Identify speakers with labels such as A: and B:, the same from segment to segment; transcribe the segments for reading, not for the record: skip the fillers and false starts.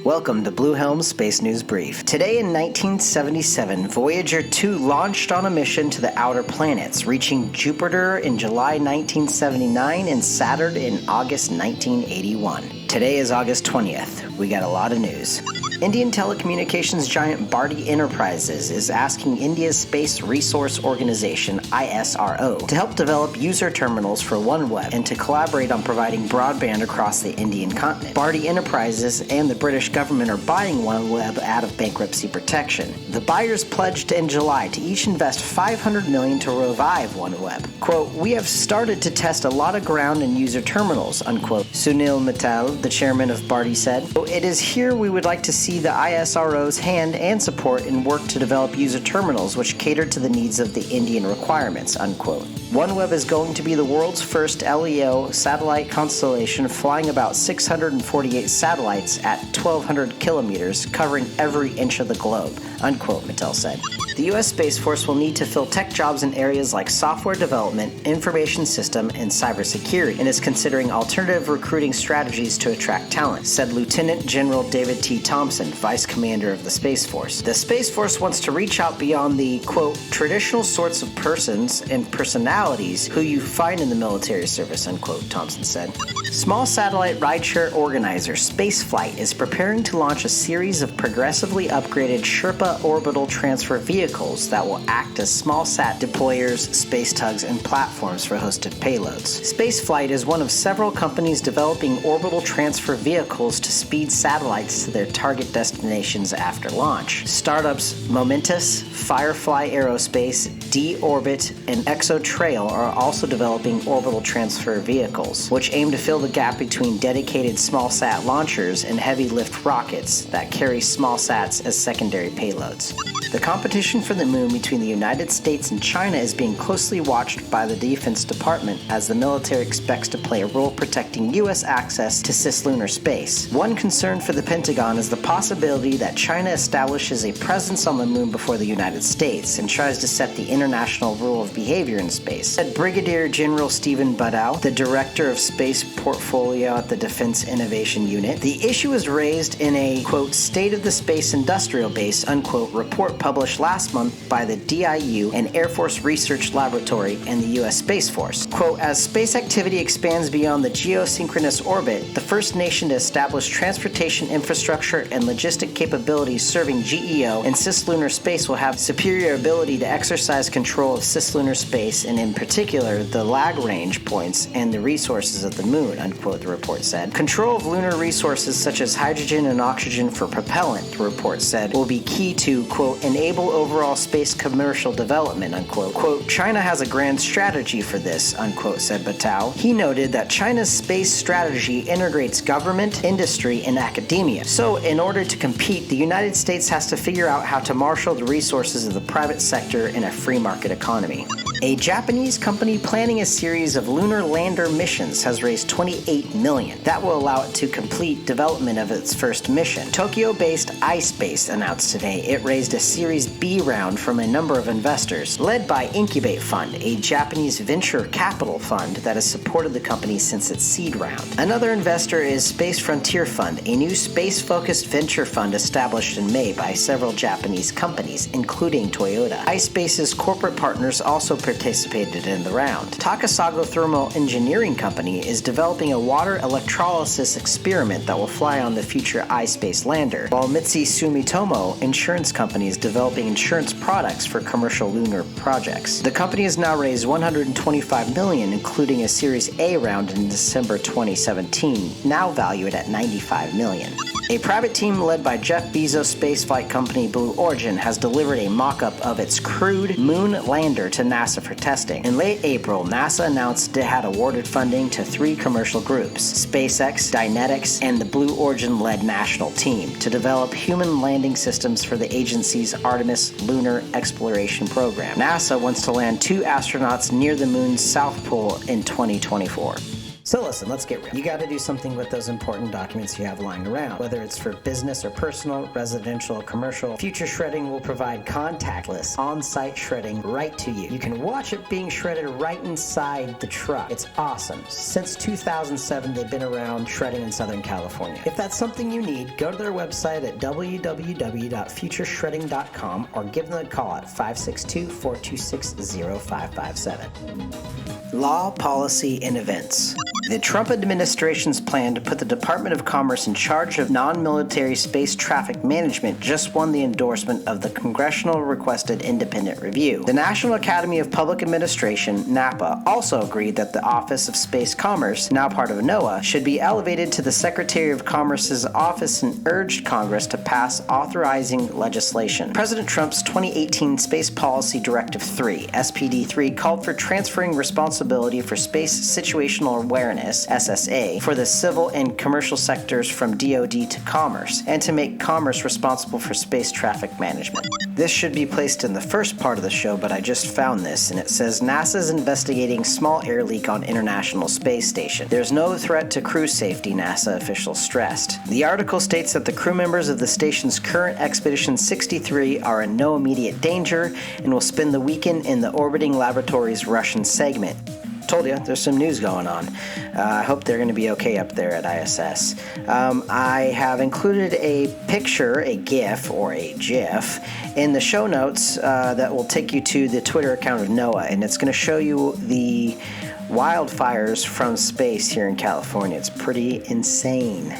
A: Welcome to Blue Helm Space News Brief. Today in 1977, Voyager 2 launched on a mission to the outer planets, reaching Jupiter in July 1979 and Saturn in August 1981. Today is August 20th. We got a lot of news. Indian telecommunications giant Bharti Enterprises is asking India's Space Resource Organization, ISRO, to help develop user terminals for OneWeb and to collaborate on providing broadband across the Indian continent. Bharti Enterprises and the British government are buying OneWeb out of bankruptcy protection. The buyers pledged in July to each invest $500 million to revive OneWeb. Quote, "We have started to test a lot of ground in user terminals," unquote, Sunil Mittal, the chairman of Bharti, said. "It is here we would like to see the ISRO's hand and support in work to develop user terminals which cater to the needs of the Indian requirements," unquote. OneWeb is going to be the world's first LEO satellite constellation, flying about 648 satellites at 1,200 kilometers, covering every inch of the globe, unquote, Mittal said. The U.S. Space Force will need to fill tech jobs in areas like software development, information system, and cybersecurity, and is considering alternative recruiting strategies to attract talent, said Lieutenant General David T. Thompson, Vice Commander of the Space Force. The Space Force wants to reach out beyond the, quote, "traditional sorts of persons and personalities who you find in the military service," unquote, Thompson said. Small satellite rideshare organizer Spaceflight is preparing to launch a series of progressively upgraded Sherpa orbital transfer vehicles that will act as small sat deployers, space tugs, and platforms for hosted payloads. Spaceflight is one of several companies developing orbital transfer vehicles to speed satellites to their target destinations after launch. Startups Momentus, Firefly Aerospace, D-Orbit, and ExoTrail are also developing orbital transfer vehicles, which aim to fill the gap between dedicated small sat launchers and heavy lift rockets that carry small sats as secondary payloads. The competition for the moon between the United States and China is being closely watched by the Defense Department as the military expects to play a role protecting U.S. access to cislunar space. One concern for the Pentagon is the possibility that China establishes a presence on the moon before the United States and tries to set the international rule of behavior in space, said Brigadier General Stephen Buddow, the Director of Space Portfolio at the Defense Innovation Unit. The issue was raised in a, quote, "State of the Space Industrial Base," unquote, report published last month by the DIU and Air Force Research Laboratory and the U.S. Space Force. Quote, "As space activity expands beyond the geosynchronous orbit, the first nation to establish transportation infrastructure and logistic capabilities serving GEO and cislunar space will have superior ability to exercise control of cislunar space and in particular the Lagrange points and the resources of the moon," unquote, the report said. Control of lunar resources such as hydrogen and oxygen for propellant, the report said, will be key to, quote, "enable overall space commercial development," unquote. Quote, "China has a grand strategy for this," unquote, said Buddow. He noted that China's space strategy integrates government, industry, and academia. So, in order to compete, the United States has to figure out how to marshal the resources of the private sector in a free market economy. A Japanese company planning a series of lunar lander missions has raised $28 million. That will allow it to complete development of its first mission. Tokyo-based ispace announced today it raised a Series B round from a number of investors, led by Incubate Fund, a Japanese venture capital fund that has supported the company since its seed round. Another investor is Space Frontier Fund, a new space-focused venture fund established in May by several Japanese companies, including Toyota. iSpace's corporate partners also participated in the round. Takasago Thermal Engineering Company is developing a water electrolysis experiment that will fly on the future iSpace lander, while Mitsui Sumitomo Insurance Company is developing insurance products for commercial lunar projects. The company has now raised $125 million, including a Series A round in December 2017, now valued at $95 million. A private team led by Jeff Bezos' spaceflight company Blue Origin has delivered a mock-up of its crewed moon lander to NASA for testing. In late April, NASA announced it had awarded funding to 3 commercial groups, SpaceX, Dynetics, and the Blue Origin-led national team, to develop human landing systems for the agency's Artemis lunar exploration program. NASA wants to land 2 astronauts near the moon's south pole in 2024. So listen, let's get real. You got to do something with those important documents you have lying around. Whether it's for business or personal, residential or commercial, Future Shredding will provide contactless, on-site shredding right to you. You can watch it being shredded right inside the truck. It's awesome. Since 2007, they've been around shredding in Southern California. If that's something you need, go to their website at www.futureshredding.com or give them a call at 562-426-0557. Law, policy, and events. The Trump administration's plan to put the Department of Commerce in charge of non-military space traffic management just won the endorsement of the congressional requested independent review. The National Academy of Public Administration, NAPA, also agreed that the Office of Space Commerce, now part of NOAA, should be elevated to the Secretary of Commerce's office and urged Congress to pass authorizing legislation. President Trump's 2018 Space Policy Directive 3, SPD 3, called for transferring responsibility for space situational awareness, SSA, for the civil and commercial sectors from DoD to Commerce, and to make Commerce responsible for space traffic management. This should be placed in the first part of the show, but I just found this, and it says NASA's investigating small air leak on International Space Station. There's no threat to crew safety, NASA officials stressed. The article states that the crew members of the station's current Expedition 63 are in no immediate danger and will spend the weekend in the orbiting laboratory's Russian segment. Told you, there's some news going on. I hope they're going to be okay up there at ISS. I have included a picture, a GIF or a GIF, in the show notes that will take you to the Twitter account of NOAA, and it's going to show you the wildfires from space here in California. It's pretty insane.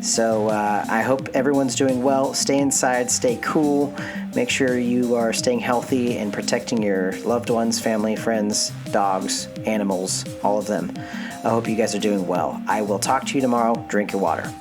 A: So I hope everyone's doing well. Stay inside, stay cool. Make sure you are staying healthy and protecting your loved ones, family, friends, dogs, animals, all of them. I hope you guys are doing well. I will talk to you tomorrow. Drink your water.